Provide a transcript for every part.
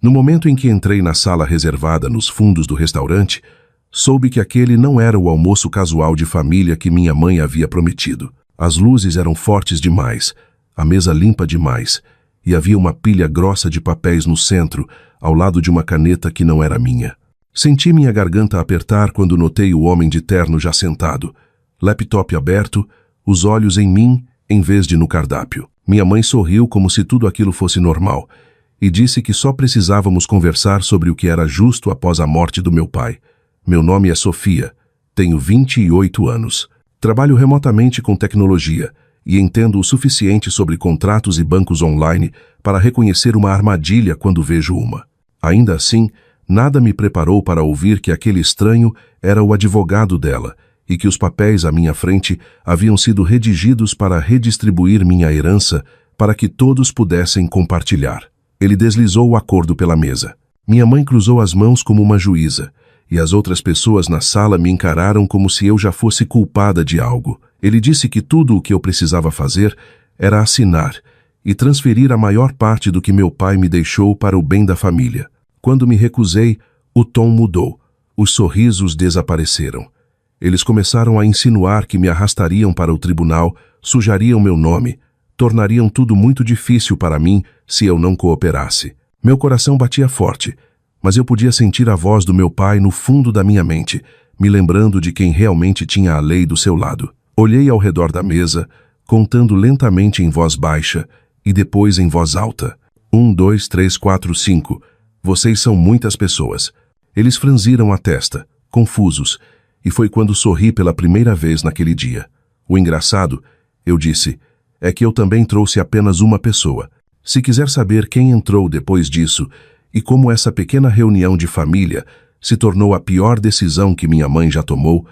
No momento em que entrei na sala reservada nos fundos do restaurante, soube que aquele não era o almoço casual de família que minha mãe havia prometido. As luzes eram fortes demais, a mesa limpa demais, e havia uma pilha grossa de papéis no centro, ao lado de uma caneta que não era minha. Senti minha garganta apertar quando notei o homem de terno já sentado, laptop aberto, os olhos em mim em vez de no cardápio. Minha mãe sorriu como se tudo aquilo fosse normal e disse que só precisávamos conversar sobre o que era justo após a morte do meu pai. Meu nome é Sofia, tenho 28 anos. Trabalho remotamente com tecnologia e entendo o suficiente sobre contratos e bancos online para reconhecer uma armadilha quando vejo uma. Ainda assim, nada me preparou para ouvir que aquele estranho era o advogado dela e que os papéis à minha frente haviam sido redigidos para redistribuir minha herança para que todos pudessem compartilhar. Ele deslizou o acordo pela mesa. Minha mãe cruzou as mãos como uma juíza, e as outras pessoas na sala me encararam como se eu já fosse culpada de algo. Ele disse que tudo o que eu precisava fazer era assinar e transferir a maior parte do que meu pai me deixou para o bem da família. Quando me recusei, o tom mudou. Os sorrisos desapareceram. Eles começaram a insinuar que me arrastariam para o tribunal, sujariam meu nome, tornariam tudo muito difícil para mim se eu não cooperasse. Meu coração batia forte, mas eu podia sentir a voz do meu pai no fundo da minha mente, me lembrando de quem realmente tinha a lei do seu lado. Olhei ao redor da mesa, contando lentamente em voz baixa e depois em voz alta. 1, 2, 3, 4, 5. Vocês são muitas pessoas. Eles franziram a testa, confusos, e foi quando sorri pela primeira vez naquele dia. O engraçado, eu disse, é que eu também trouxe apenas uma pessoa. Se quiser saber quem entrou depois disso e como essa pequena reunião de família se tornou a pior decisão que minha mãe já tomou,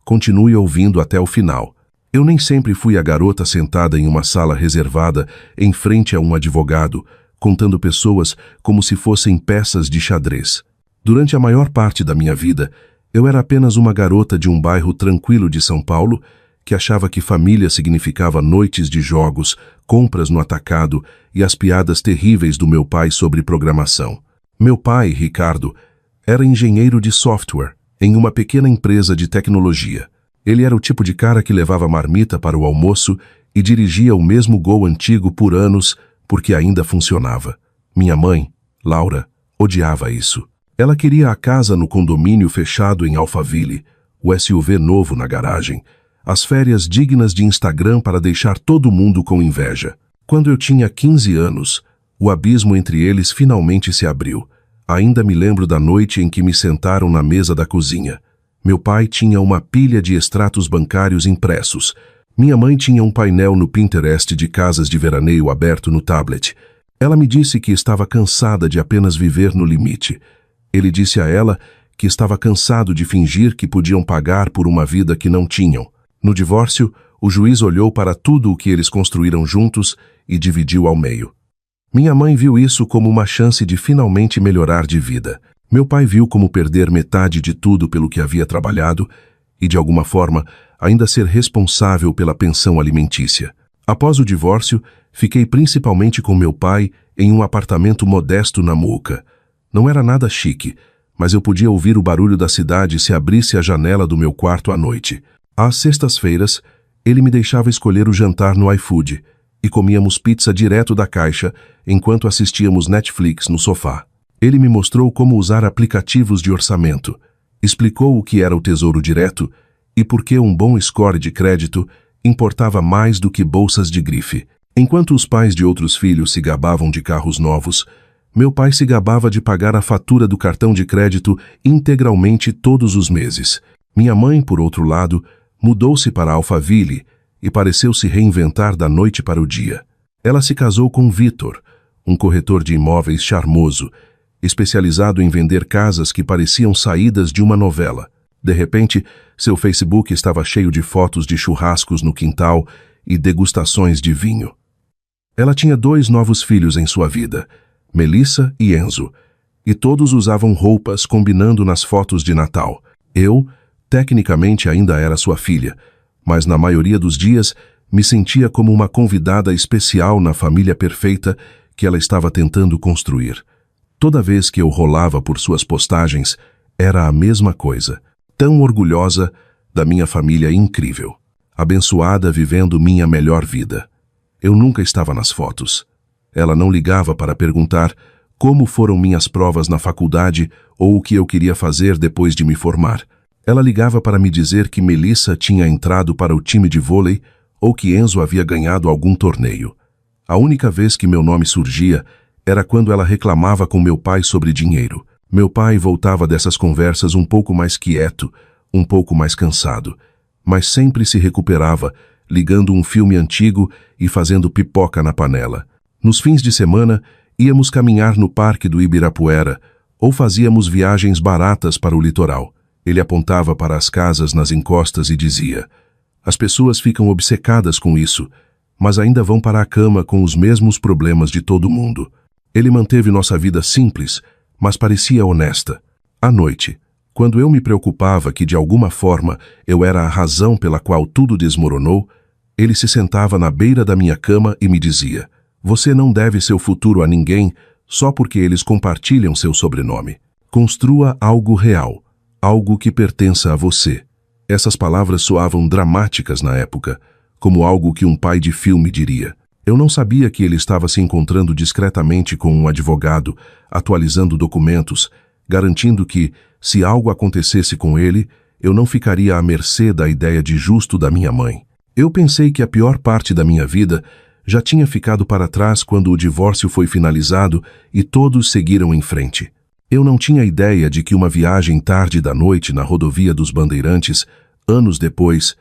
continue ouvindo até o final. Eu nem sempre fui a garota sentada em uma sala reservada em frente a um advogado, contando pessoas como se fossem peças de xadrez. Durante a maior parte da minha vida, eu era apenas uma garota de um bairro tranquilo de São Paulo que achava que família significava noites de jogos, compras no atacado e as piadas terríveis do meu pai sobre programação. Meu pai, Ricardo, era engenheiro de software em uma pequena empresa de tecnologia. Ele era o tipo de cara que levava marmita para o almoço e dirigia o mesmo Gol antigo por anos porque ainda funcionava. Minha mãe, Laura, odiava isso. Ela queria a casa no condomínio fechado em Alphaville, o SUV novo na garagem, as férias dignas de Instagram para deixar todo mundo com inveja. Quando eu tinha 15 anos, o abismo entre eles finalmente se abriu. Ainda me lembro da noite em que me sentaram na mesa da cozinha. Meu pai tinha uma pilha de extratos bancários impressos. Minha mãe tinha um painel no Pinterest de casas de veraneio aberto no tablet. Ela me disse que estava cansada de apenas viver no limite. Ele disse a ela que estava cansado de fingir que podiam pagar por uma vida que não tinham. No divórcio, o juiz olhou para tudo o que eles construíram juntos e dividiu ao meio. Minha mãe viu isso como uma chance de finalmente melhorar de vida. Meu pai viu como perder metade de tudo pelo que havia trabalhado e, de alguma forma, ainda ser responsável pela pensão alimentícia. Após o divórcio, fiquei principalmente com meu pai em um apartamento modesto na Mooca. Não era nada chique, mas eu podia ouvir o barulho da cidade se abrisse a janela do meu quarto à noite. Às sextas-feiras, ele me deixava escolher o jantar no iFood e comíamos pizza direto da caixa enquanto assistíamos Netflix no sofá. Ele me mostrou como usar aplicativos de orçamento, explicou o que era o Tesouro Direto e por que um bom score de crédito importava mais do que bolsas de grife. Enquanto os pais de outros filhos se gabavam de carros novos, meu pai se gabava de pagar a fatura do cartão de crédito integralmente todos os meses. Minha mãe, por outro lado, mudou-se para Alphaville e pareceu se reinventar da noite para o dia. Ela se casou com Vitor, um corretor de imóveis charmoso, especializado em vender casas que pareciam saídas de uma novela. De repente, seu Facebook estava cheio de fotos de churrascos no quintal e degustações de vinho. Ela tinha 2 novos filhos em sua vida, Melissa e Enzo, e todos usavam roupas combinando nas fotos de Natal. Eu, tecnicamente, ainda era sua filha, mas na maioria dos dias me sentia como uma convidada especial na família perfeita que ela estava tentando construir. Toda vez que eu rolava por suas postagens, era a mesma coisa. Tão orgulhosa da minha família incrível. Abençoada vivendo minha melhor vida. Eu nunca estava nas fotos. Ela não ligava para perguntar como foram minhas provas na faculdade ou o que eu queria fazer depois de me formar. Ela ligava para me dizer que Melissa tinha entrado para o time de vôlei ou que Enzo havia ganhado algum torneio. A única vez que meu nome surgia era quando ela reclamava com meu pai sobre dinheiro. Meu pai voltava dessas conversas um pouco mais quieto, um pouco mais cansado, mas sempre se recuperava, ligando um filme antigo e fazendo pipoca na panela. Nos fins de semana, íamos caminhar no parque do Ibirapuera ou fazíamos viagens baratas para o litoral. Ele apontava para as casas nas encostas e dizia: as pessoas ficam obcecadas com isso, mas ainda vão para a cama com os mesmos problemas de todo mundo. Ele manteve nossa vida simples, mas parecia honesta. À noite, quando eu me preocupava que de alguma forma eu era a razão pela qual tudo desmoronou, ele se sentava na beira da minha cama e me dizia: você não deve seu futuro a ninguém só porque eles compartilham seu sobrenome. Construa algo real, algo que pertença a você. Essas palavras soavam dramáticas na época, como algo que um pai de filme diria. Eu não sabia que ele estava se encontrando discretamente com um advogado, atualizando documentos, garantindo que, se algo acontecesse com ele, eu não ficaria à mercê da ideia de justo da minha mãe. Eu pensei que a pior parte da minha vida já tinha ficado para trás quando o divórcio foi finalizado e todos seguiram em frente. Eu não tinha ideia de que uma viagem tarde da noite na rodovia dos Bandeirantes, anos depois,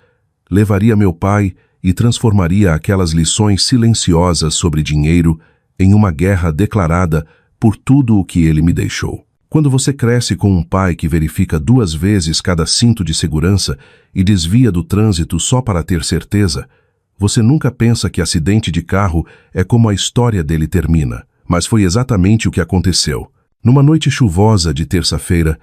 levaria meu pai e transformaria aquelas lições silenciosas sobre dinheiro em uma guerra declarada por tudo o que ele me deixou. Quando você cresce com um pai que verifica 2 vezes cada cinto de segurança e desvia do trânsito só para ter certeza, você nunca pensa que acidente de carro é como a história dele termina. Mas foi exatamente o que aconteceu. Numa noite chuvosa de terça-feira,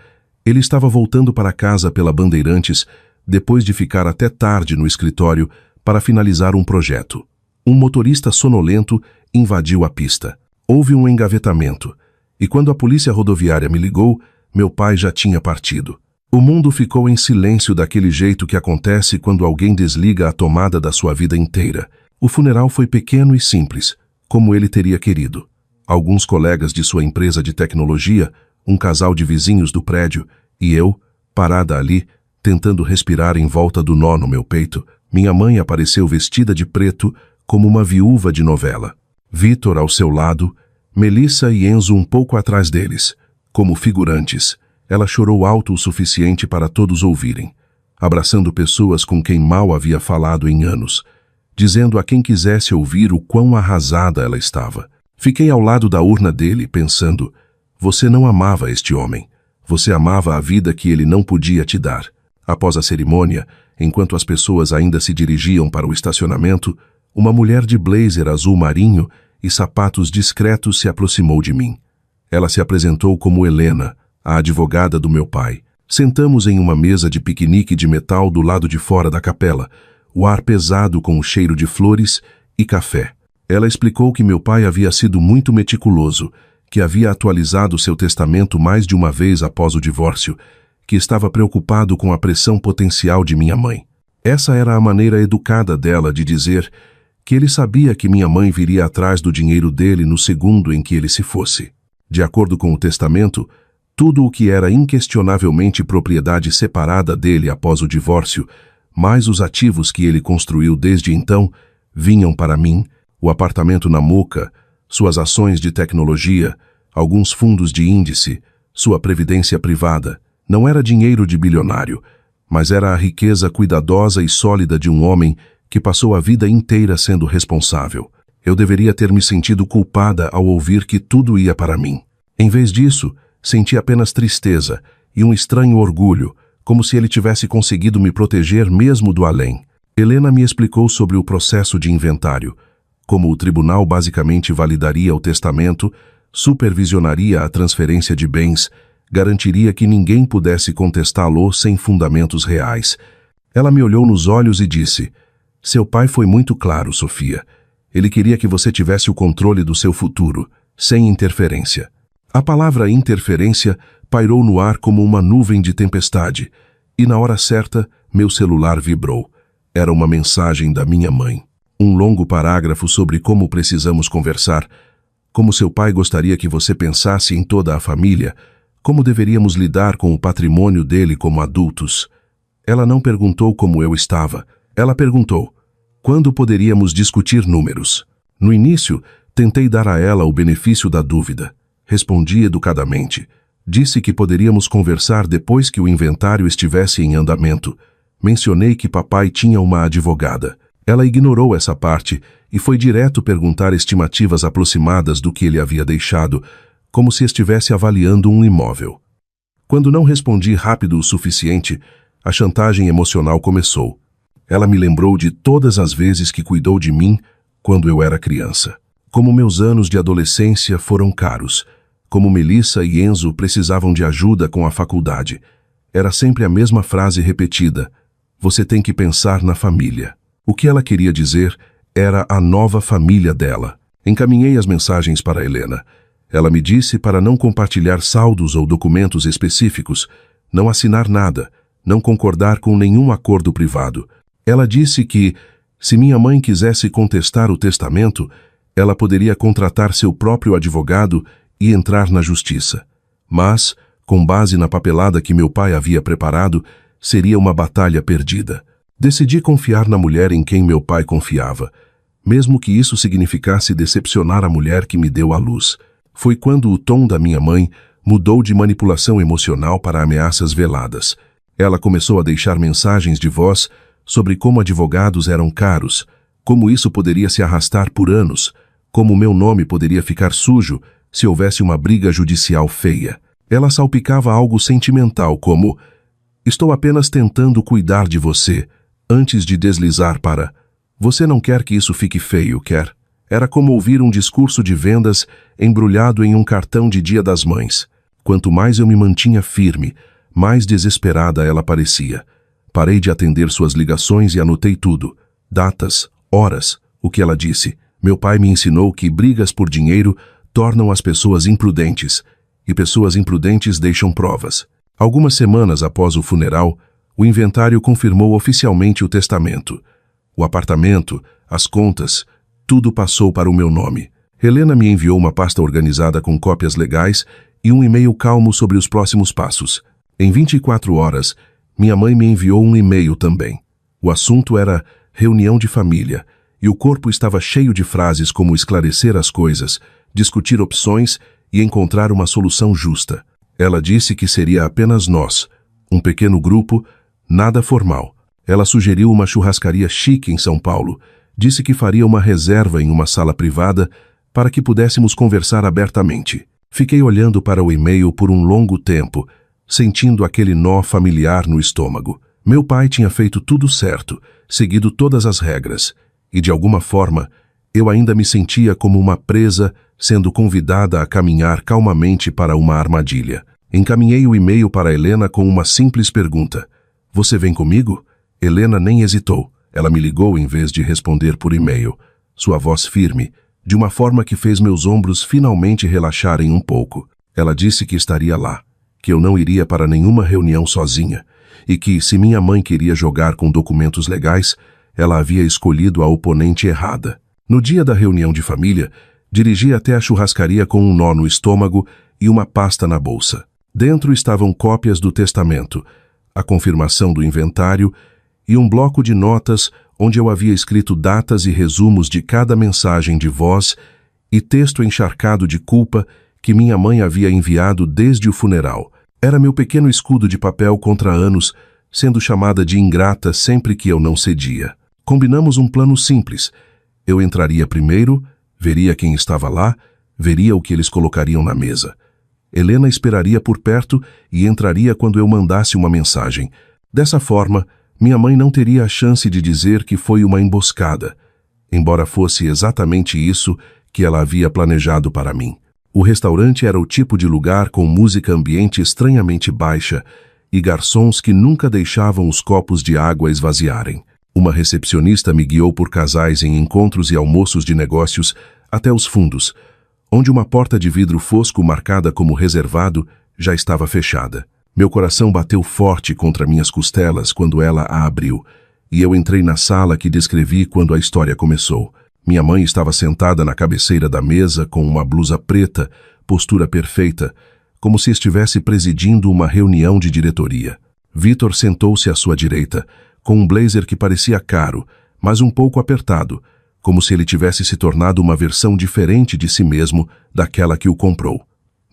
ele estava voltando para casa pela Bandeirantes depois de ficar até tarde no escritório para finalizar um projeto. Um motorista sonolento invadiu a pista. Houve um engavetamento, e quando a polícia rodoviária me ligou, meu pai já tinha partido. O mundo ficou em silêncio daquele jeito que acontece quando alguém desliga a tomada da sua vida inteira. O funeral foi pequeno e simples, como ele teria querido. Alguns colegas de sua empresa de tecnologia, um casal de vizinhos do prédio, e eu, parada ali, tentando respirar em volta do nó no meu peito. Minha mãe apareceu vestida de preto, como uma viúva de novela. Vitor ao seu lado, Melissa e Enzo um pouco atrás deles, como figurantes. Ela chorou alto o suficiente para todos ouvirem, abraçando pessoas com quem mal havia falado em anos, dizendo a quem quisesse ouvir o quão arrasada ela estava. Fiquei ao lado da urna dele, pensando: você não amava este homem. Você amava a vida que ele não podia te dar. Após a cerimônia, enquanto as pessoas ainda se dirigiam para o estacionamento, uma mulher de blazer azul marinho e sapatos discretos se aproximou de mim. Ela se apresentou como Helena, a advogada do meu pai. Sentamos em uma mesa de piquenique de metal do lado de fora da capela, o ar pesado com o cheiro de flores e café. Ela explicou que meu pai havia sido muito meticuloso, que havia atualizado seu testamento mais de uma vez após o divórcio, que estava preocupado com a pressão potencial de minha mãe. Essa era a maneira educada dela de dizer que ele sabia que minha mãe viria atrás do dinheiro dele no segundo em que ele se fosse. De acordo com o testamento, tudo o que era inquestionavelmente propriedade separada dele após o divórcio, mais os ativos que ele construiu desde então, vinham para mim, o apartamento na Moca, suas ações de tecnologia, alguns fundos de índice, sua previdência privada. Não era dinheiro de bilionário, mas era a riqueza cuidadosa e sólida de um homem que passou a vida inteira sendo responsável. Eu deveria ter me sentido culpada ao ouvir que tudo ia para mim. Em vez disso, senti apenas tristeza e um estranho orgulho, como se ele tivesse conseguido me proteger mesmo do além. Helena me explicou sobre o processo de inventário, como o tribunal basicamente validaria o testamento, supervisionaria a transferência de bens, garantiria que ninguém pudesse contestá-lo sem fundamentos reais. Ela me olhou nos olhos e disse: seu pai foi muito claro, Sofia. Ele queria que você tivesse o controle do seu futuro, sem interferência. A palavra interferência pairou no ar como uma nuvem de tempestade, e na hora certa, meu celular vibrou. Era uma mensagem da minha mãe. Um longo parágrafo sobre como precisamos conversar, como seu pai gostaria que você pensasse em toda a família, como deveríamos lidar com o patrimônio dele como adultos. Ela não perguntou como eu estava. Ela perguntou: quando poderíamos discutir números? No início, tentei dar a ela o benefício da dúvida. Respondi educadamente. Disse que poderíamos conversar depois que o inventário estivesse em andamento. Mencionei que papai tinha uma advogada. Ela ignorou essa parte e foi direto perguntar estimativas aproximadas do que ele havia deixado, como se estivesse avaliando um imóvel. Quando não respondi rápido o suficiente, a chantagem emocional começou. Ela me lembrou de todas as vezes que cuidou de mim quando eu era criança. Como meus anos de adolescência foram caros. Como Melissa e Enzo precisavam de ajuda com a faculdade. Era sempre a mesma frase repetida: você tem que pensar na família. O que ela queria dizer era a nova família dela. Encaminhei as mensagens para Helena. Ela me disse para não compartilhar saldos ou documentos específicos, não assinar nada, não concordar com nenhum acordo privado. Ela disse que, se minha mãe quisesse contestar o testamento, ela poderia contratar seu próprio advogado e entrar na justiça. Mas, com base na papelada que meu pai havia preparado, seria uma batalha perdida. Decidi confiar na mulher em quem meu pai confiava, mesmo que isso significasse decepcionar a mulher que me deu à luz. Foi quando o tom da minha mãe mudou de manipulação emocional para ameaças veladas. Ela começou a deixar mensagens de voz sobre como advogados eram caros, como isso poderia se arrastar por anos, como meu nome poderia ficar sujo se houvesse uma briga judicial feia. Ela salpicava algo sentimental como: estou apenas tentando cuidar de você, antes de deslizar para: você não quer que isso fique feio, quer? Era como ouvir um discurso de vendas embrulhado em um cartão de Dia das Mães. Quanto mais eu me mantinha firme, mais desesperada ela parecia. Parei de atender suas ligações e anotei tudo. Datas, horas, o que ela disse. Meu pai me ensinou que brigas por dinheiro tornam as pessoas imprudentes, e pessoas imprudentes deixam provas. Algumas semanas após o funeral, o inventário confirmou oficialmente o testamento. O apartamento, as contas, tudo passou para o meu nome. Helena me enviou uma pasta organizada com cópias legais e um e-mail calmo sobre os próximos passos. Em 24 horas, minha mãe me enviou um e-mail também. O assunto era reunião de família, e o corpo estava cheio de frases como esclarecer as coisas, discutir opções e encontrar uma solução justa. Ela disse que seria apenas nós, um pequeno grupo, nada formal. Ela sugeriu uma churrascaria chique em São Paulo. Disse que faria uma reserva em uma sala privada para que pudéssemos conversar abertamente. Fiquei olhando para o e-mail por um longo tempo, sentindo aquele nó familiar no estômago. Meu pai tinha feito tudo certo, seguido todas as regras, e de alguma forma, eu ainda me sentia como uma presa sendo convidada a caminhar calmamente para uma armadilha. Encaminhei o e-mail para Helena com uma simples pergunta: você vem comigo? Helena nem hesitou. Ela me ligou em vez de responder por e-mail. Sua voz firme, de uma forma que fez meus ombros finalmente relaxarem um pouco. Ela disse que estaria lá, que eu não iria para nenhuma reunião sozinha, e que, se minha mãe queria jogar com documentos legais, ela havia escolhido a oponente errada. No dia da reunião de família, dirigi até a churrascaria com um nó no estômago e uma pasta na bolsa. Dentro estavam cópias do testamento, a confirmação do inventário e um bloco de notas onde eu havia escrito datas e resumos de cada mensagem de voz e texto encharcado de culpa que minha mãe havia enviado desde o funeral. Era meu pequeno escudo de papel contra anos, sendo chamada de ingrata sempre que eu não cedia. Combinamos um plano simples. Eu entraria primeiro, veria quem estava lá, veria o que eles colocariam na mesa. Helena esperaria por perto e entraria quando eu mandasse uma mensagem. Dessa forma, minha mãe não teria a chance de dizer que foi uma emboscada, embora fosse exatamente isso que ela havia planejado para mim. O restaurante era o tipo de lugar com música ambiente estranhamente baixa e garçons que nunca deixavam os copos de água esvaziarem. Uma recepcionista me guiou por casais em encontros e almoços de negócios até os fundos, onde uma porta de vidro fosco marcada como reservado já estava fechada. Meu coração bateu forte contra minhas costelas quando ela a abriu, e eu entrei na sala que descrevi quando a história começou. Minha mãe estava sentada na cabeceira da mesa com uma blusa preta, postura perfeita, como se estivesse presidindo uma reunião de diretoria. Vitor sentou-se à sua direita, com um blazer que parecia caro, mas um pouco apertado, como se ele tivesse se tornado uma versão diferente de si mesmo daquela que o comprou.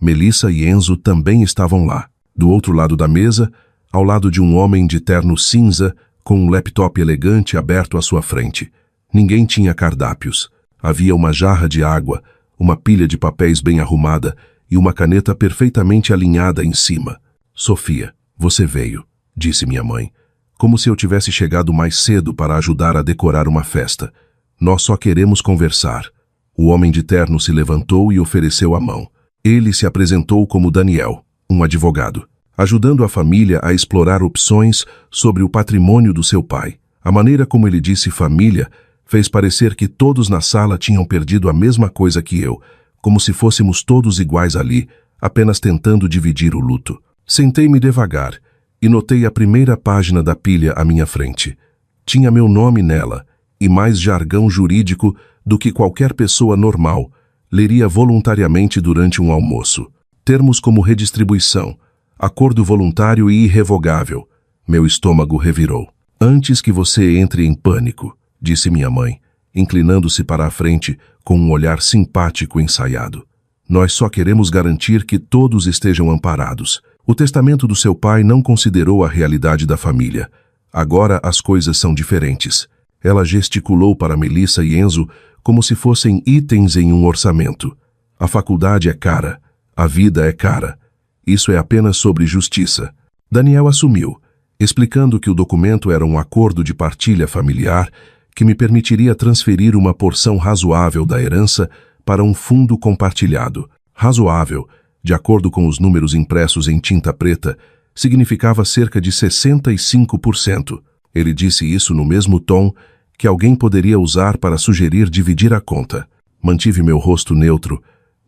Melissa e Enzo também estavam lá. Do outro lado da mesa, ao lado de um homem de terno cinza, com um laptop elegante aberto à sua frente. Ninguém tinha cardápios. Havia uma jarra de água, uma pilha de papéis bem arrumada e uma caneta perfeitamente alinhada em cima. Sofia, você veio, disse minha mãe, como se eu tivesse chegado mais cedo para ajudar a decorar uma festa. Nós só queremos conversar. O homem de terno se levantou e ofereceu a mão. Ele se apresentou como Daniel, um advogado, ajudando a família a explorar opções sobre o patrimônio do seu pai. A maneira como ele disse família fez parecer que todos na sala tinham perdido a mesma coisa que eu, como se fôssemos todos iguais ali, apenas tentando dividir o luto. Sentei-me devagar e notei a primeira página da pilha à minha frente. Tinha meu nome nela e mais jargão jurídico do que qualquer pessoa normal leria voluntariamente durante um almoço. Termos como redistribuição, acordo voluntário e irrevogável. Meu estômago revirou. Antes que você entre em pânico, disse minha mãe, inclinando-se para a frente com um olhar simpático ensaiado. Nós só queremos garantir que todos estejam amparados. O testamento do seu pai não considerou a realidade da família. Agora as coisas são diferentes. Ela gesticulou para Melissa e Enzo como se fossem itens em um orçamento. A faculdade é cara. A vida é cara. Isso é apenas sobre justiça. Daniel assumiu, explicando que o documento era um acordo de partilha familiar que me permitiria transferir uma porção razoável da herança para um fundo compartilhado. Razoável, de acordo com os números impressos em tinta preta, significava cerca de 65%. Ele disse isso no mesmo tom que alguém poderia usar para sugerir dividir a conta. Mantive meu rosto neutro,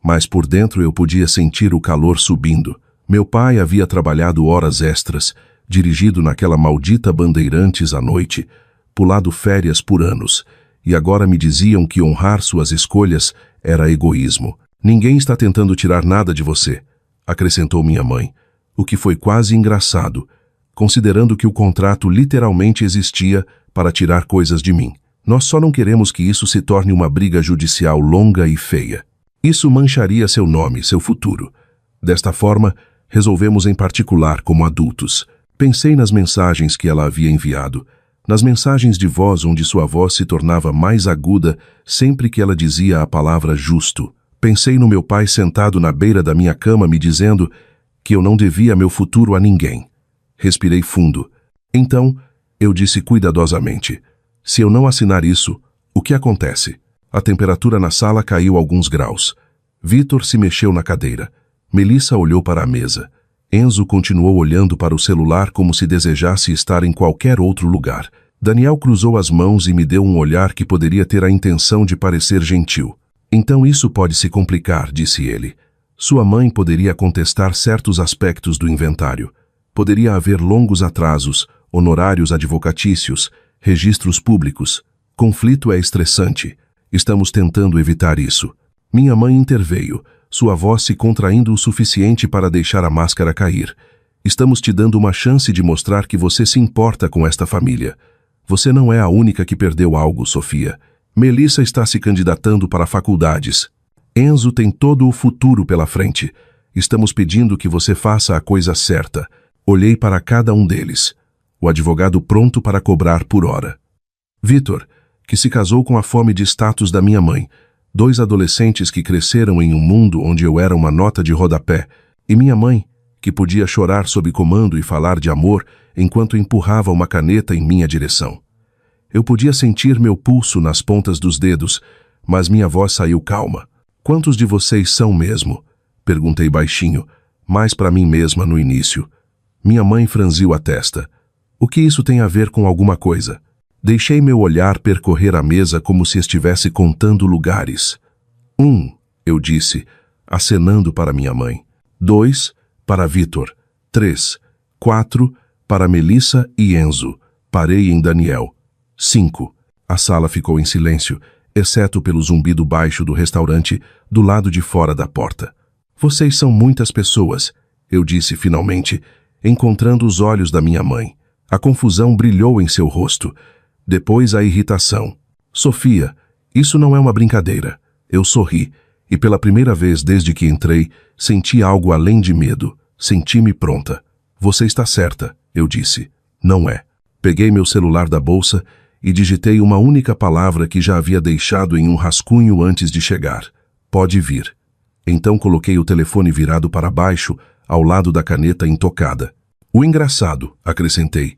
mas por dentro eu podia sentir o calor subindo. Meu pai havia trabalhado horas extras, dirigido naquela maldita Bandeirantes à noite, pulado férias por anos, e agora me diziam que honrar suas escolhas era egoísmo. Ninguém está tentando tirar nada de você, acrescentou minha mãe, o que foi quase engraçado, considerando que o contrato literalmente existia para tirar coisas de mim. Nós só não queremos que isso se torne uma briga judicial longa e feia. Isso mancharia seu nome, seu futuro. Desta forma, resolvemos em particular como adultos. Pensei nas mensagens que ela havia enviado, nas mensagens de voz onde sua voz se tornava mais aguda sempre que ela dizia a palavra justo. Pensei no meu pai sentado na beira da minha cama me dizendo que eu não devia meu futuro a ninguém. Respirei fundo. Então, eu disse cuidadosamente, se eu não assinar isso, o que acontece? A temperatura na sala caiu alguns graus. Vitor se mexeu na cadeira. Melissa olhou para a mesa. Enzo continuou olhando para o celular como se desejasse estar em qualquer outro lugar. Daniel cruzou as mãos e me deu um olhar que poderia ter a intenção de parecer gentil. Então isso pode se complicar, disse ele. Sua mãe poderia contestar certos aspectos do inventário. Poderia haver longos atrasos, honorários advocatícios, registros públicos. Conflito é estressante. Estamos tentando evitar isso. Minha mãe interveio, sua voz se contraindo o suficiente para deixar a máscara cair. Estamos te dando uma chance de mostrar que você se importa com esta família. Você não é a única que perdeu algo, Sofia. Melissa está se candidatando para faculdades. Enzo tem todo o futuro pela frente. Estamos pedindo que você faça a coisa certa. Olhei para cada um deles. O advogado pronto para cobrar por hora. Vitor, que se casou com a fome de status da minha mãe. 2 adolescentes que cresceram em um mundo onde eu era uma nota de rodapé. E minha mãe, que podia chorar sob comando e falar de amor enquanto empurrava uma caneta em minha direção. Eu podia sentir meu pulso nas pontas dos dedos, mas minha voz saiu calma. Quantos de vocês são mesmo? Perguntei baixinho, mais para mim mesma no início. Minha mãe franziu a testa. O que isso tem a ver com alguma coisa? Deixei meu olhar percorrer a mesa como se estivesse contando lugares. 1, eu disse, acenando para minha mãe. 2, para Vitor. 3, 4, para Melissa e Enzo. Parei em Daniel. 5. A sala ficou em silêncio, exceto pelo zumbido baixo do restaurante do lado de fora da porta. Vocês são muitas pessoas, eu disse finalmente, encontrando os olhos da minha mãe. A confusão brilhou em seu rosto. Depois a irritação. Sofia, isso não é uma brincadeira. Eu sorri, e pela primeira vez desde que entrei, senti algo além de medo. Senti-me pronta. Você está certa, eu disse. Não é. Peguei meu celular da bolsa e digitei uma única palavra que já havia deixado em um rascunho antes de chegar. Pode vir. Então coloquei o telefone virado para baixo, ao lado da caneta intocada. O engraçado, acrescentei,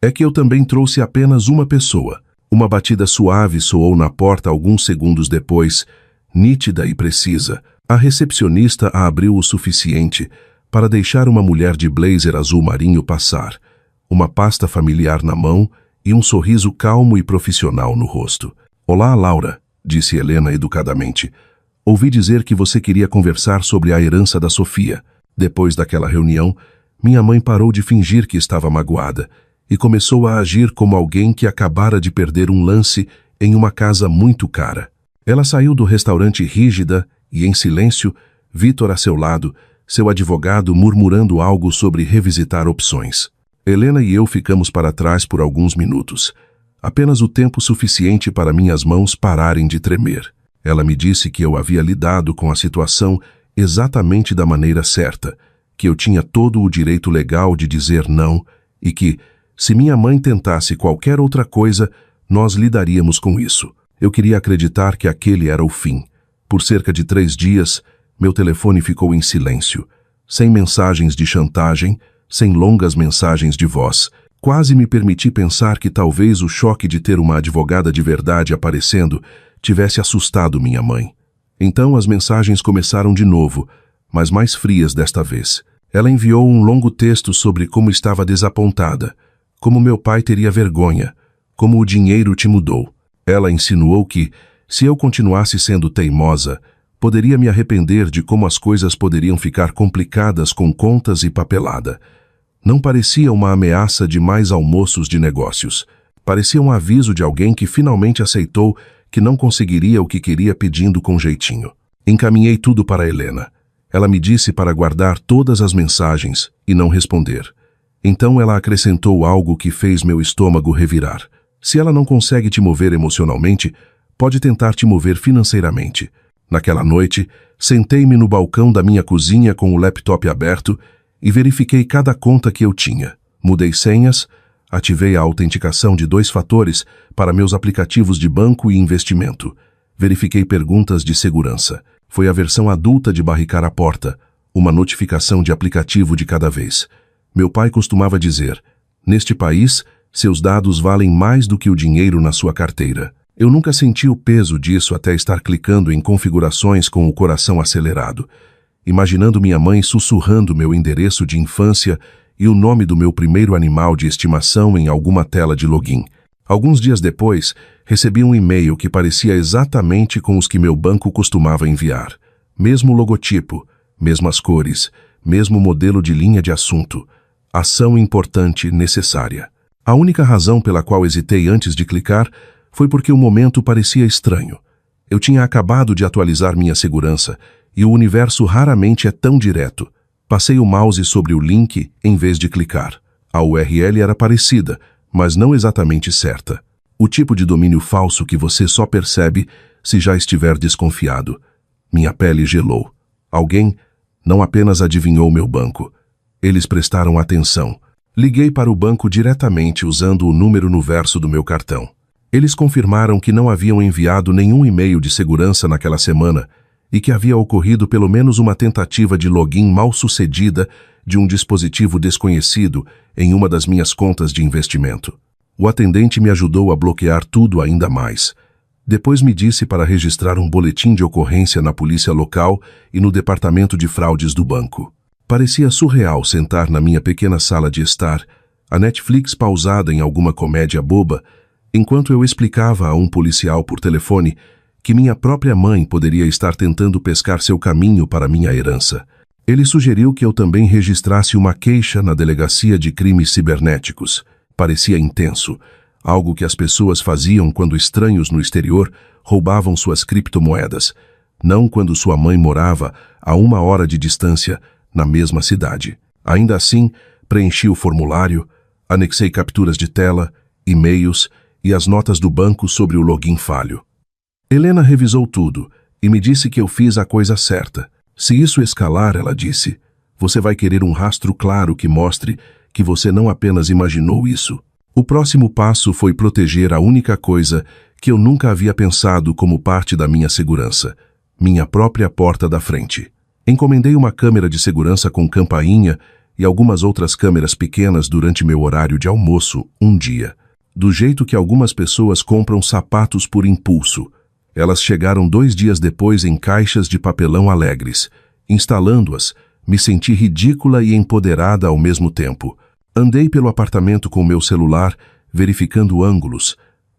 é que eu também trouxe apenas uma pessoa. Uma batida suave soou na porta alguns segundos depois, nítida e precisa. A recepcionista a abriu o suficiente para deixar uma mulher de blazer azul marinho passar, uma pasta familiar na mão e um sorriso calmo e profissional no rosto. Olá, Laura, disse Helena educadamente. Ouvi dizer que você queria conversar sobre a herança da Sofia. Depois daquela reunião, minha mãe parou de fingir que estava magoada e começou a agir como alguém que acabara de perder um lance em uma casa muito cara. Ela saiu do restaurante rígida e, em silêncio, Vitor a seu lado, seu advogado murmurando algo sobre revisitar opções. Helena e eu ficamos para trás por alguns minutos. Apenas o tempo suficiente para minhas mãos pararem de tremer. Ela me disse que eu havia lidado com a situação exatamente da maneira certa, que eu tinha todo o direito legal de dizer não e que, se minha mãe tentasse qualquer outra coisa, nós lidaríamos com isso. Eu queria acreditar que aquele era o fim. Por cerca de 3 dias, meu telefone ficou em silêncio, sem mensagens de chantagem, sem longas mensagens de voz. Quase me permiti pensar que talvez o choque de ter uma advogada de verdade aparecendo tivesse assustado minha mãe. Então as mensagens começaram de novo, mas mais frias desta vez. Ela enviou um longo texto sobre como estava desapontada, como meu pai teria vergonha, como o dinheiro te mudou. Ela insinuou que, se eu continuasse sendo teimosa, poderia me arrepender de como as coisas poderiam ficar complicadas com contas e papelada. Não parecia uma ameaça de mais almoços de negócios. Parecia um aviso de alguém que finalmente aceitou que não conseguiria o que queria pedindo com jeitinho. Encaminhei tudo para Helena. Ela me disse para guardar todas as mensagens e não responder. Então ela acrescentou algo que fez meu estômago revirar. Se ela não consegue te mover emocionalmente, pode tentar te mover financeiramente. Naquela noite, sentei-me no balcão da minha cozinha com o laptop aberto e verifiquei cada conta que eu tinha. Mudei senhas, ativei a autenticação de 2 fatores para meus aplicativos de banco e investimento. Verifiquei perguntas de segurança. Foi a versão adulta de barricar a porta, uma notificação de aplicativo de cada vez. Meu pai costumava dizer, neste país, seus dados valem mais do que o dinheiro na sua carteira. Eu nunca senti o peso disso até estar clicando em configurações com o coração acelerado, imaginando minha mãe sussurrando meu endereço de infância e o nome do meu primeiro animal de estimação em alguma tela de login. Alguns dias depois, recebi um e-mail que parecia exatamente com os que meu banco costumava enviar. Mesmo logotipo, mesmas cores, mesmo modelo de linha de assunto. Ação importante, necessária. A única razão pela qual hesitei antes de clicar foi porque o momento parecia estranho. Eu tinha acabado de atualizar minha segurança e o universo raramente é tão direto. Passei o mouse sobre o link em vez de clicar. A URL era parecida, mas não exatamente certa. O tipo de domínio falso que você só percebe se já estiver desconfiado. Minha pele gelou. Alguém não apenas adivinhou meu banco. Eles prestaram atenção. Liguei para o banco diretamente usando o número no verso do meu cartão. Eles confirmaram que não haviam enviado nenhum e-mail de segurança naquela semana e que havia ocorrido pelo menos uma tentativa de login mal-sucedida de um dispositivo desconhecido em uma das minhas contas de investimento. O atendente me ajudou a bloquear tudo ainda mais. Depois me disse para registrar um boletim de ocorrência na polícia local e no departamento de fraudes do banco. Parecia surreal sentar na minha pequena sala de estar, a Netflix pausada em alguma comédia boba, enquanto eu explicava a um policial por telefone que minha própria mãe poderia estar tentando pescar seu caminho para minha herança. Ele sugeriu que eu também registrasse uma queixa na Delegacia de Crimes Cibernéticos. Parecia intenso, algo que as pessoas faziam quando estranhos no exterior roubavam suas criptomoedas, não quando sua mãe morava a 1 hora de distância na mesma cidade. Ainda assim, preenchi o formulário, anexei capturas de tela, e-mails e as notas do banco sobre o login falho. Helena revisou tudo e me disse que eu fiz a coisa certa. Se isso escalar, ela disse, você vai querer um rastro claro que mostre que você não apenas imaginou isso. O próximo passo foi proteger a única coisa que eu nunca havia pensado como parte da minha segurança, minha própria porta da frente. Encomendei uma câmera de segurança com campainha e algumas outras câmeras pequenas durante meu horário de almoço um dia. Do jeito que algumas pessoas compram sapatos por impulso. Elas chegaram 2 dias depois em caixas de papelão alegres. Instalando-as, me senti ridícula e empoderada ao mesmo tempo. Andei pelo apartamento com meu celular, verificando ângulos,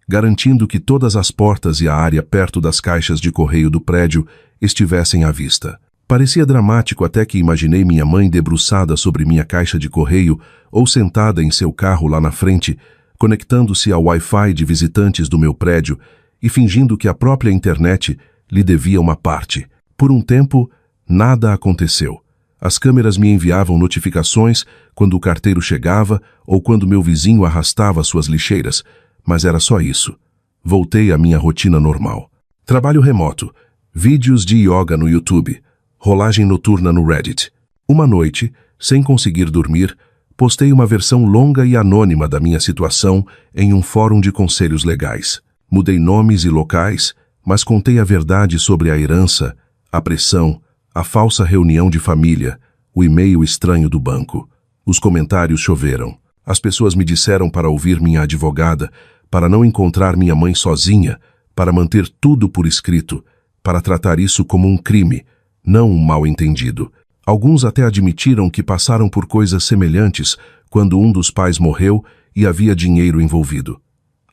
garantindo que todas as portas e a área perto das caixas de correio do prédio estivessem à vista. Parecia dramático até que imaginei minha mãe debruçada sobre minha caixa de correio ou sentada em seu carro lá na frente, conectando-se ao Wi-Fi de visitantes do meu prédio e fingindo que a própria internet lhe devia uma parte. Por um tempo, nada aconteceu. As câmeras me enviavam notificações quando o carteiro chegava ou quando meu vizinho arrastava suas lixeiras, mas era só isso. Voltei à minha rotina normal. Trabalho remoto, vídeos de yoga no YouTube, rolagem noturna no Reddit. Uma noite, sem conseguir dormir, postei uma versão longa e anônima da minha situação em um fórum de conselhos legais. Mudei nomes e locais, mas contei a verdade sobre a herança, a pressão, a falsa reunião de família, o e-mail estranho do banco. Os comentários choveram. As pessoas me disseram para ouvir minha advogada, para não encontrar minha mãe sozinha, para manter tudo por escrito, para tratar isso como um crime, não um mal-entendido. Alguns até admitiram que passaram por coisas semelhantes quando um dos pais morreu e havia dinheiro envolvido.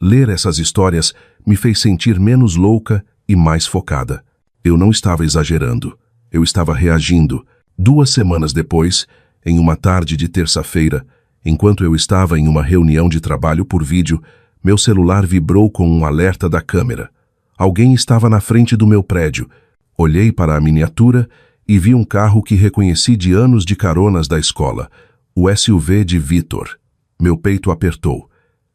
Ler essas histórias me fez sentir menos louca e mais focada. Eu não estava exagerando. Eu estava reagindo. 2 semanas depois, em uma tarde de terça-feira, enquanto eu estava em uma reunião de trabalho por vídeo, meu celular vibrou com um alerta da câmera. Alguém estava na frente do meu prédio. Olhei para a miniatura e vi um carro que reconheci de anos de caronas da escola, o SUV de Vitor. Meu peito apertou.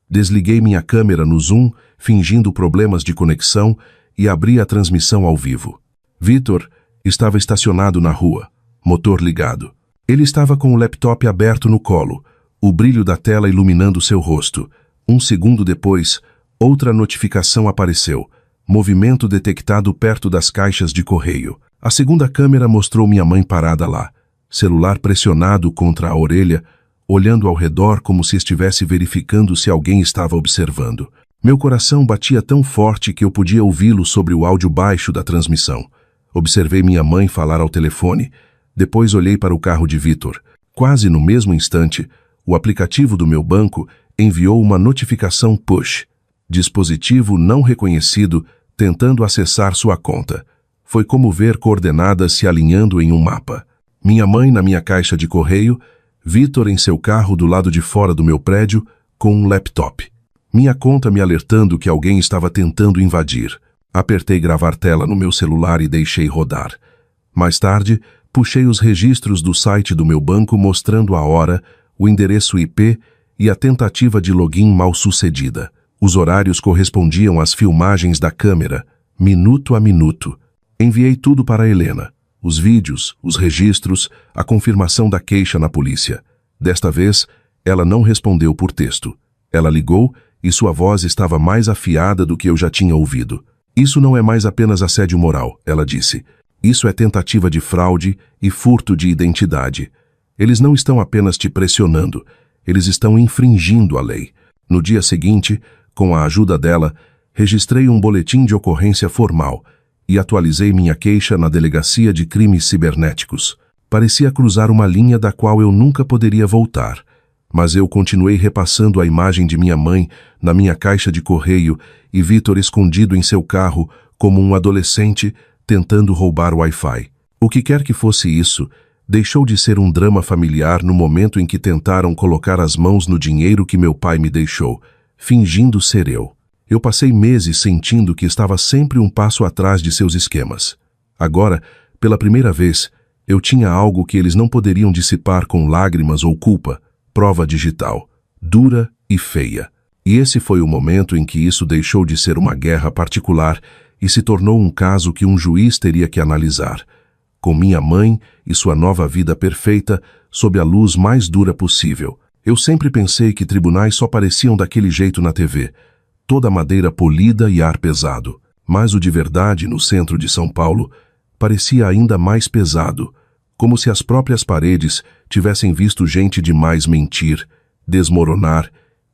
Desliguei minha câmera no Zoom, fingindo problemas de conexão, e abri a transmissão ao vivo. Vitor estava estacionado na rua, motor ligado. Ele estava com o laptop aberto no colo, o brilho da tela iluminando seu rosto. 1 segundo depois, outra notificação apareceu. Movimento detectado perto das caixas de correio. A segunda câmera mostrou minha mãe parada lá, celular pressionado contra a orelha, olhando ao redor como se estivesse verificando se alguém estava observando. Meu coração batia tão forte que eu podia ouvi-lo sobre o áudio baixo da transmissão. Observei minha mãe falar ao telefone. Depois olhei para o carro de Vitor. Quase no mesmo instante, o aplicativo do meu banco enviou uma notificação push. Dispositivo não reconhecido tentando acessar sua conta. Foi como ver coordenadas se alinhando em um mapa. Minha mãe na minha caixa de correio, Vitor em seu carro do lado de fora do meu prédio, com um laptop. Minha conta me alertando que alguém estava tentando invadir. Apertei gravar tela no meu celular e deixei rodar. Mais tarde, puxei os registros do site do meu banco mostrando a hora, o endereço IP e a tentativa de login mal sucedida. Os horários correspondiam às filmagens da câmera, minuto a minuto. Enviei tudo para Helena. Os vídeos, os registros, a confirmação da queixa na polícia. Desta vez, ela não respondeu por texto. Ela ligou e sua voz estava mais afiada do que eu já tinha ouvido. Isso não é mais apenas assédio moral, ela disse. Isso é tentativa de fraude e furto de identidade. Eles não estão apenas te pressionando, eles estão infringindo a lei. No dia seguinte, com a ajuda dela, registrei um boletim de ocorrência formal e atualizei minha queixa na Delegacia de Crimes Cibernéticos. Parecia cruzar uma linha da qual eu nunca poderia voltar, mas eu continuei repassando a imagem de minha mãe na minha caixa de correio e Vitor escondido em seu carro como um adolescente tentando roubar o Wi-Fi. O que quer que fosse isso, deixou de ser um drama familiar no momento em que tentaram colocar as mãos no dinheiro que meu pai me deixou, fingindo ser eu. Eu passei meses sentindo que estava sempre um passo atrás de seus esquemas. Agora, pela primeira vez, eu tinha algo que eles não poderiam dissipar com lágrimas ou culpa, prova digital, dura e feia. E esse foi o momento em que isso deixou de ser uma guerra particular e se tornou um caso que um juiz teria que analisar, com minha mãe e sua nova vida perfeita sob a luz mais dura possível. Eu sempre pensei que tribunais só pareciam daquele jeito na TV, toda madeira polida e ar pesado. Mas o de verdade, no centro de São Paulo, parecia ainda mais pesado, como se as próprias paredes tivessem visto gente demais mentir, desmoronar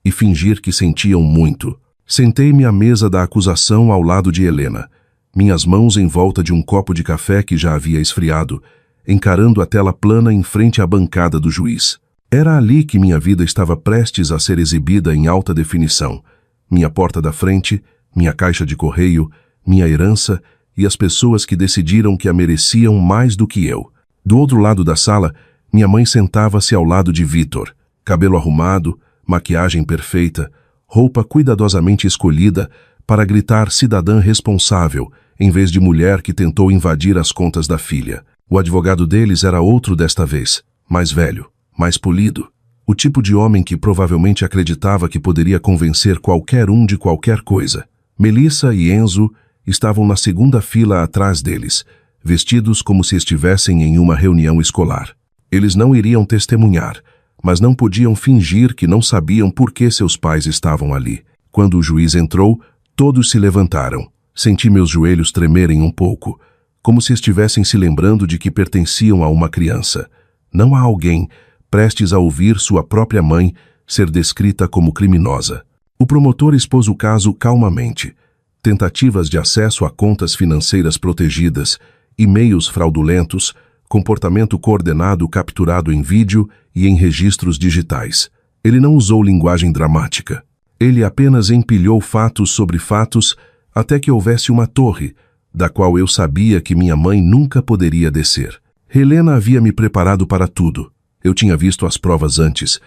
e fingir que sentiam muito. Sentei-me à mesa da acusação ao lado de Helena, minhas mãos em volta de um copo de café que já havia esfriado, encarando a tela plana em frente à bancada do juiz. Era ali que minha vida estava prestes a ser exibida em alta definição. Minha porta da frente, minha caixa de correio, minha herança e as pessoas que decidiram que a mereciam mais do que eu. Do outro lado da sala, minha mãe sentava-se ao lado de Vitor, cabelo arrumado, maquiagem perfeita, roupa cuidadosamente escolhida para gritar cidadã responsável, em vez de mulher que tentou invadir as contas da filha. O advogado deles era outro desta vez, mais velho, mais polido. O tipo de homem que provavelmente acreditava que poderia convencer qualquer um de qualquer coisa. Melissa e Enzo estavam na segunda fila atrás deles, vestidos como se estivessem em uma reunião escolar. Eles não iriam testemunhar, mas não podiam fingir que não sabiam por que seus pais estavam ali. Quando o juiz entrou, todos se levantaram. Senti meus joelhos tremerem um pouco, como se estivessem se lembrando de que pertenciam a uma criança, não a alguém prestes a ouvir sua própria mãe ser descrita como criminosa. O promotor expôs o caso calmamente. Tentativas de acesso a contas financeiras protegidas, e-mails fraudulentos, comportamento coordenado capturado em vídeo e em registros digitais. Ele não usou linguagem dramática. Ele apenas empilhou fatos sobre fatos até que houvesse uma torre, da qual eu sabia que minha mãe nunca poderia descer. Helena havia me preparado para tudo. Eu tinha visto as provas antes,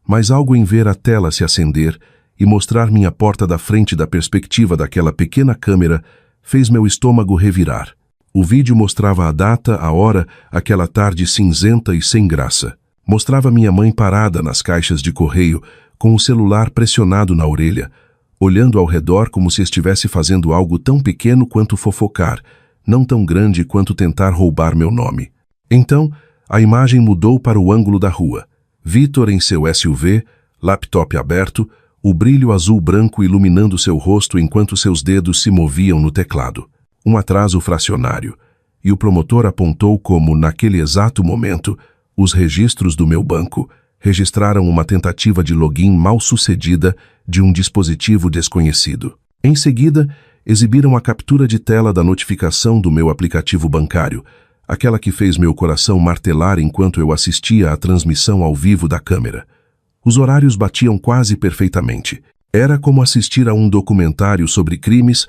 mas algo em ver a tela se acender e mostrar minha porta da frente da perspectiva daquela pequena câmera fez meu estômago revirar. O vídeo mostrava a data, a hora, aquela tarde cinzenta e sem graça. Mostrava minha mãe parada nas caixas de correio, com o celular pressionado na orelha, olhando ao redor como se estivesse fazendo algo tão pequeno quanto fofocar, não tão grande quanto tentar roubar meu nome. Então, a imagem mudou para o ângulo da rua. Vitor em seu SUV, laptop aberto, o brilho azul-branco iluminando seu rosto enquanto seus dedos se moviam no teclado. Um atraso fracionário, e o promotor apontou como, naquele exato momento, os registros do meu banco registraram uma tentativa de login mal-sucedida de um dispositivo desconhecido. Em seguida, exibiram a captura de tela da notificação do meu aplicativo bancário, aquela que fez meu coração martelar enquanto eu assistia à transmissão ao vivo da câmera. Os horários batiam quase perfeitamente. Era como assistir a um documentário sobre crimes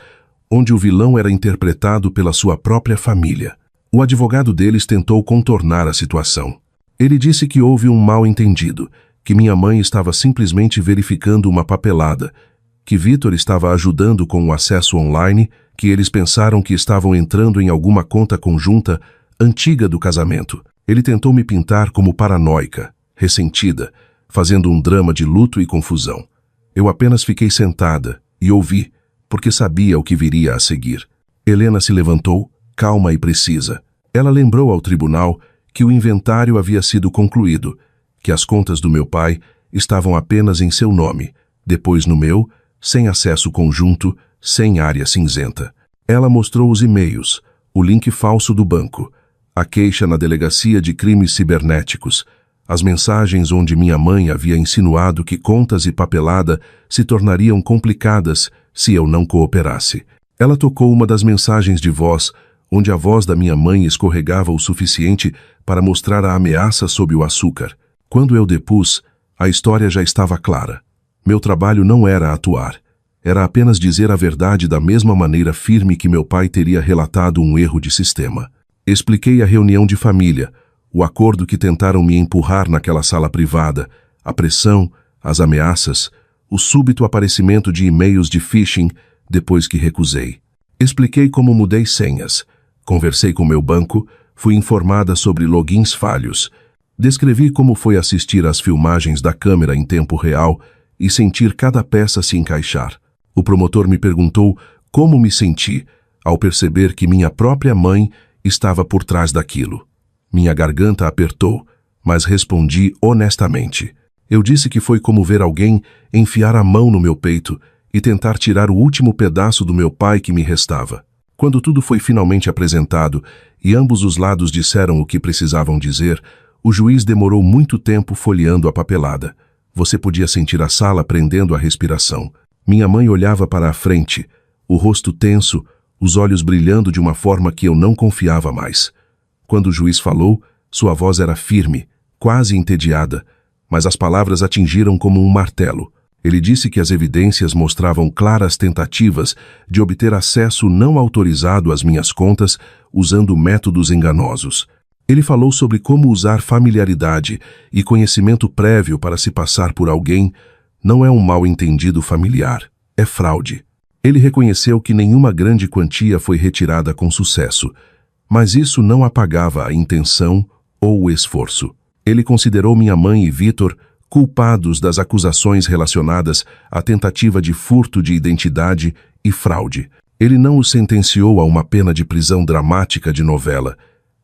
onde o vilão era interpretado pela sua própria família. O advogado deles tentou contornar a situação. Ele disse que houve um mal-entendido, que minha mãe estava simplesmente verificando uma papelada, que Vitor estava ajudando com o acesso online, que eles pensaram que estavam entrando em alguma conta conjunta antiga do casamento. Ele tentou me pintar como paranoica, ressentida, fazendo um drama de luto e confusão. Eu apenas fiquei sentada e ouvi, porque sabia o que viria a seguir. Helena se levantou, calma e precisa. Ela lembrou ao tribunal que o inventário havia sido concluído, que as contas do meu pai estavam apenas em seu nome, depois no meu, sem acesso conjunto, sem área cinzenta. Ela mostrou os e-mails, o link falso do banco, a queixa na delegacia de crimes cibernéticos, as mensagens onde minha mãe havia insinuado que contas e papelada se tornariam complicadas se eu não cooperasse. Ela tocou uma das mensagens de voz, onde a voz da minha mãe escorregava o suficiente para mostrar a ameaça sob o açúcar. Quando eu depus, a história já estava clara. Meu trabalho não era atuar. Era apenas dizer a verdade da mesma maneira firme que meu pai teria relatado um erro de sistema. Expliquei a reunião de família, o acordo que tentaram me empurrar naquela sala privada, a pressão, as ameaças, o súbito aparecimento de e-mails de phishing depois que recusei. Expliquei como mudei senhas, conversei com meu banco, fui informada sobre logins falhos. Descrevi como foi assistir às filmagens da câmera em tempo real e sentir cada peça se encaixar. O promotor me perguntou como me senti ao perceber que minha própria mãe estava por trás daquilo. Minha garganta apertou, mas respondi honestamente. Eu disse que foi como ver alguém enfiar a mão no meu peito e tentar tirar o último pedaço do meu pai que me restava. Quando tudo foi finalmente apresentado e ambos os lados disseram o que precisavam dizer, o juiz demorou muito tempo folheando a papelada. Você podia sentir a sala prendendo a respiração. Minha mãe olhava para a frente, o rosto tenso, os olhos brilhando de uma forma que eu não confiava mais. Quando o juiz falou, sua voz era firme, quase entediada, mas as palavras atingiram como um martelo. Ele disse que as evidências mostravam claras tentativas de obter acesso não autorizado às minhas contas usando métodos enganosos. Ele falou sobre como usar familiaridade e conhecimento prévio para se passar por alguém não é um mal-entendido familiar, é fraude. Ele reconheceu que nenhuma grande quantia foi retirada com sucesso, mas isso não apagava a intenção ou o esforço. Ele considerou minha mãe e Vitor culpados das acusações relacionadas à tentativa de furto de identidade e fraude. Ele não os sentenciou a uma pena de prisão dramática de novela.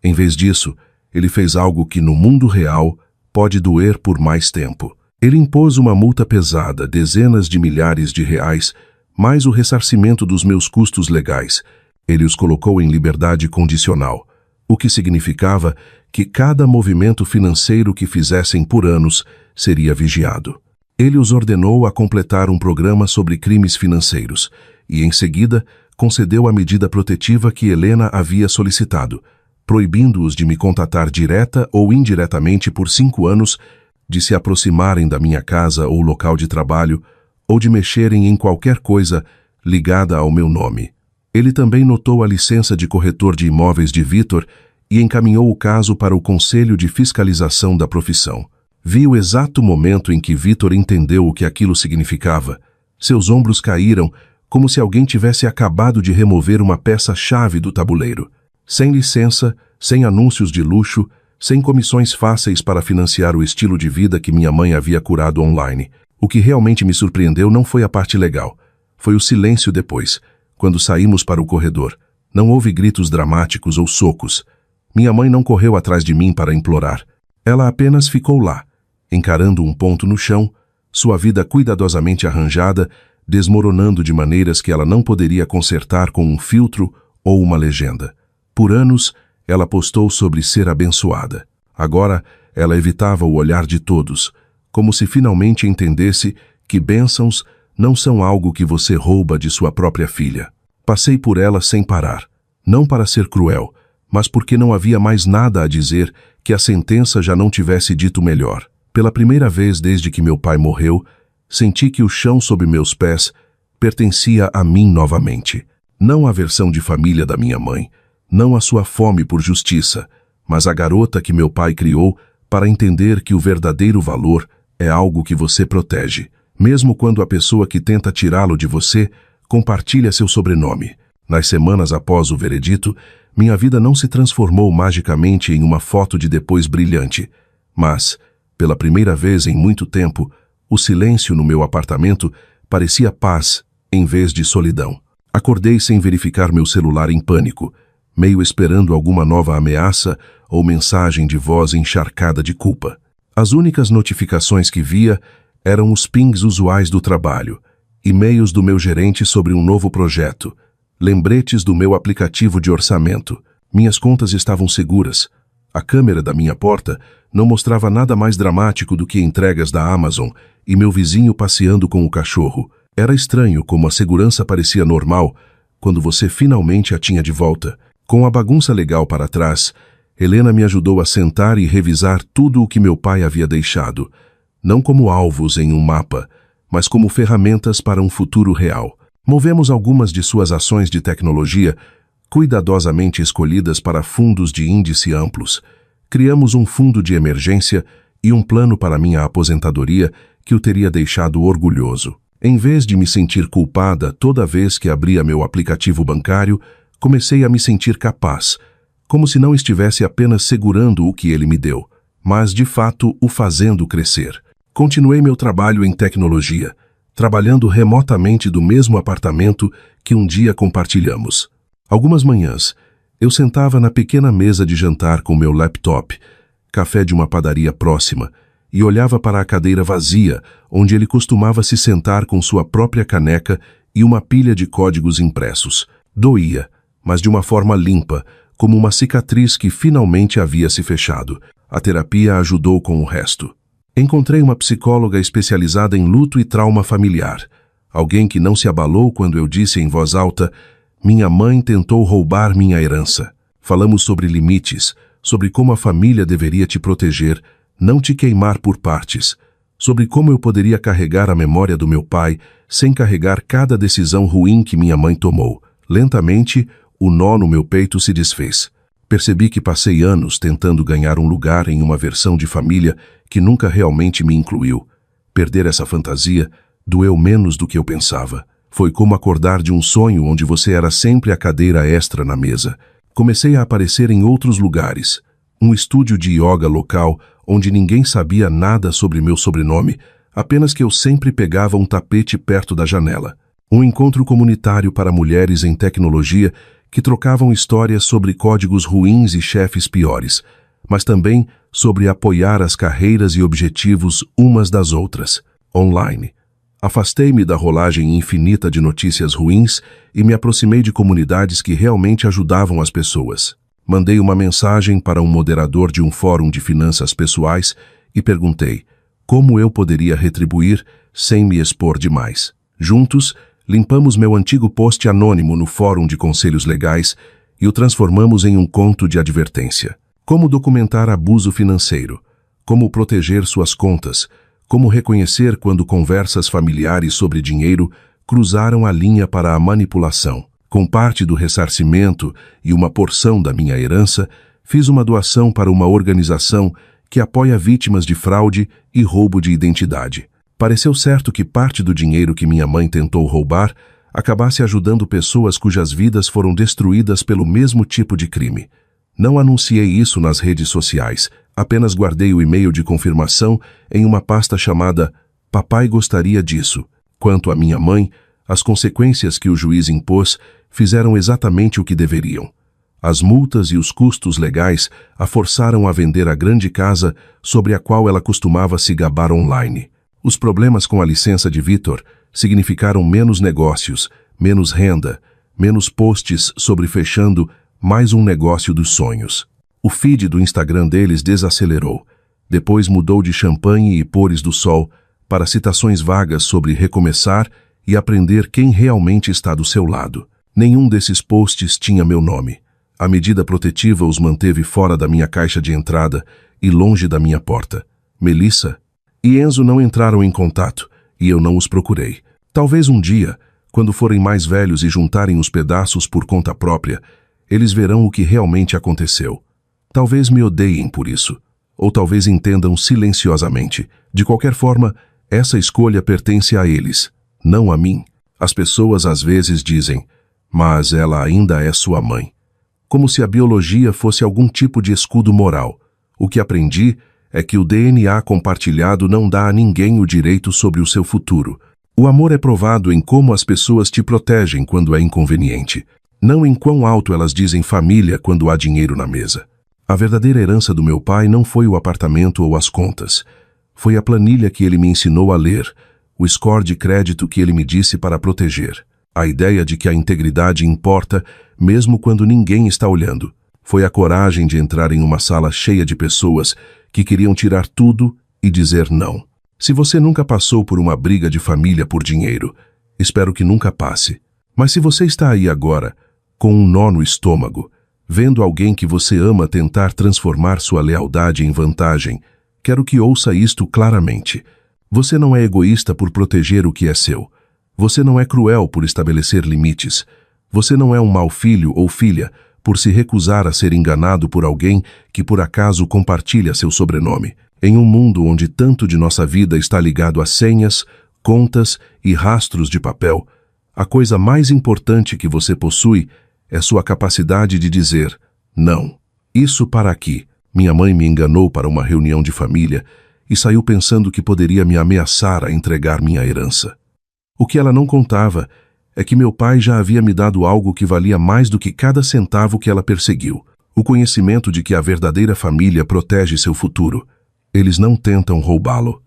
Em vez disso, ele fez algo que no mundo real pode doer por mais tempo. Ele impôs uma multa pesada, dezenas de milhares de reais, mais o ressarcimento dos meus custos legais. Ele os colocou em liberdade condicional, o que significava que cada movimento financeiro que fizessem por anos seria vigiado. Ele os ordenou a completar um programa sobre crimes financeiros e, em seguida, concedeu a medida protetiva que Helena havia solicitado, proibindo-os de me contatar direta ou indiretamente por 5 anos, de se aproximarem da minha casa ou local de trabalho, ou de mexerem em qualquer coisa ligada ao meu nome. Ele também notou a licença de corretor de imóveis de Vitor e encaminhou o caso para o Conselho de Fiscalização da Profissão. Vi o exato momento em que Vitor entendeu o que aquilo significava. Seus ombros caíram, como se alguém tivesse acabado de remover uma peça-chave do tabuleiro. Sem licença, sem anúncios de luxo, sem comissões fáceis para financiar o estilo de vida que minha mãe havia curado online. O que realmente me surpreendeu não foi a parte legal. Foi o silêncio depois, quando saímos para o corredor. Não houve gritos dramáticos ou socos. Minha mãe não correu atrás de mim para implorar. Ela apenas ficou lá, encarando um ponto no chão, sua vida cuidadosamente arranjada, desmoronando de maneiras que ela não poderia consertar com um filtro ou uma legenda. Por anos, ela postou sobre ser abençoada. Agora, ela evitava o olhar de todos, como se finalmente entendesse que bênçãos não são algo que você rouba de sua própria filha. Passei por ela sem parar, não para ser cruel, mas porque não havia mais nada a dizer que a sentença já não tivesse dito melhor. Pela primeira vez desde que meu pai morreu, senti que o chão sob meus pés pertencia a mim novamente. Não a versão de família da minha mãe, não a sua fome por justiça, mas a garota que meu pai criou para entender que o verdadeiro valor é algo que você protege, mesmo quando a pessoa que tenta tirá-lo de você compartilha seu sobrenome. Nas semanas após o veredito, minha vida não se transformou magicamente em uma foto de depois brilhante, mas, pela primeira vez em muito tempo, o silêncio no meu apartamento parecia paz em vez de solidão. Acordei sem verificar meu celular em pânico, meio esperando alguma nova ameaça ou mensagem de voz encharcada de culpa. As únicas notificações que via eram os pings usuais do trabalho, e-mails do meu gerente sobre um novo projeto, lembretes do meu aplicativo de orçamento. Minhas contas estavam seguras. A câmera da minha porta não mostrava nada mais dramático do que entregas da Amazon e meu vizinho passeando com o cachorro. Era estranho como a segurança parecia normal quando você finalmente a tinha de volta. Com a bagunça legal para trás, Helena me ajudou a sentar e revisar tudo o que meu pai havia deixado, não como alvos em um mapa, mas como ferramentas para um futuro real. Movemos algumas de suas ações de tecnologia, cuidadosamente escolhidas para fundos de índice amplos. Criamos um fundo de emergência e um plano para minha aposentadoria que o teria deixado orgulhoso. Em vez de me sentir culpada toda vez que abria meu aplicativo bancário, comecei a me sentir capaz, como se não estivesse apenas segurando o que ele me deu, mas de fato o fazendo crescer. Continuei meu trabalho em tecnologia, trabalhando remotamente do mesmo apartamento que um dia compartilhamos. Algumas manhãs, eu sentava na pequena mesa de jantar com meu laptop, café de uma padaria próxima, e olhava para a cadeira vazia, onde ele costumava se sentar com sua própria caneca e uma pilha de códigos impressos. Doía, mas de uma forma limpa, como uma cicatriz que finalmente havia se fechado. A terapia ajudou com o resto. Encontrei uma psicóloga especializada em luto e trauma familiar, alguém que não se abalou quando eu disse em voz alta: "Minha mãe tentou roubar minha herança." Falamos sobre limites, sobre como a família deveria te proteger, não te queimar por partes, sobre como eu poderia carregar a memória do meu pai sem carregar cada decisão ruim que minha mãe tomou. Lentamente, o nó no meu peito se desfez. Percebi que passei anos tentando ganhar um lugar em uma versão de família que nunca realmente me incluiu. Perder essa fantasia doeu menos do que eu pensava. Foi como acordar de um sonho onde você era sempre a cadeira extra na mesa. Comecei a aparecer em outros lugares. Um estúdio de yoga local onde ninguém sabia nada sobre meu sobrenome, apenas que eu sempre pegava um tapete perto da janela. Um encontro comunitário para mulheres em tecnologia que trocavam histórias sobre códigos ruins e chefes piores, mas também sobre apoiar as carreiras e objetivos umas das outras, online. Afastei-me da rolagem infinita de notícias ruins e me aproximei de comunidades que realmente ajudavam as pessoas. Mandei uma mensagem para um moderador de um fórum de finanças pessoais e perguntei como eu poderia retribuir sem me expor demais. Juntos, limpamos meu antigo post anônimo no fórum de conselhos legais e o transformamos em um conto de advertência. Como documentar abuso financeiro, como proteger suas contas, como reconhecer quando conversas familiares sobre dinheiro cruzaram a linha para a manipulação. Com parte do ressarcimento e uma porção da minha herança, fiz uma doação para uma organização que apoia vítimas de fraude e roubo de identidade. Pareceu certo que parte do dinheiro que minha mãe tentou roubar acabasse ajudando pessoas cujas vidas foram destruídas pelo mesmo tipo de crime. Não anunciei isso nas redes sociais, apenas guardei o e-mail de confirmação em uma pasta chamada "Papai gostaria disso." Quanto à minha mãe, as consequências que o juiz impôs fizeram exatamente o que deveriam. As multas e os custos legais a forçaram a vender a grande casa sobre a qual ela costumava se gabar online. Os problemas com a licença de Vitor significaram menos negócios, menos renda, menos posts sobre fechando mais um negócio dos sonhos. O feed do Instagram deles desacelerou. Depois mudou de champanhe e pores do sol para citações vagas sobre recomeçar e aprender quem realmente está do seu lado. Nenhum desses posts tinha meu nome. A medida protetiva os manteve fora da minha caixa de entrada e longe da minha porta. Melissa e Enzo não entraram em contato e eu não os procurei. Talvez um dia, quando forem mais velhos e juntarem os pedaços por conta própria, eles verão o que realmente aconteceu. Talvez me odeiem por isso, ou talvez entendam silenciosamente. De qualquer forma, essa escolha pertence a eles, não a mim. As pessoas às vezes dizem, mas ela ainda é sua mãe. Como se a biologia fosse algum tipo de escudo moral. O que aprendi é que o DNA compartilhado não dá a ninguém o direito sobre o seu futuro. O amor é provado em como as pessoas te protegem quando é inconveniente, não em quão alto elas dizem família quando há dinheiro na mesa. A verdadeira herança do meu pai não foi o apartamento ou as contas. Foi a planilha que ele me ensinou a ler, o score de crédito que ele me disse para proteger. A ideia de que a integridade importa mesmo quando ninguém está olhando. Foi a coragem de entrar em uma sala cheia de pessoas que queriam tirar tudo e dizer não. Se você nunca passou por uma briga de família por dinheiro, espero que nunca passe. Mas se você está aí agora, com um nó no estômago, vendo alguém que você ama tentar transformar sua lealdade em vantagem, quero que ouça isto claramente. Você não é egoísta por proteger o que é seu. Você não é cruel por estabelecer limites. Você não é um mau filho ou filha por se recusar a ser enganado por alguém que por acaso compartilha seu sobrenome. Em um mundo onde tanto de nossa vida está ligado a senhas, contas e rastros de papel, a coisa mais importante que você possui é sua capacidade de dizer não. Isso para aqui. Minha mãe me enganou para uma reunião de família e saiu pensando que poderia me ameaçar a entregar minha herança. O que ela não contava é que meu pai já havia me dado algo que valia mais do que cada centavo que ela perseguiu. O conhecimento de que a verdadeira família protege seu futuro. Eles não tentam roubá-lo.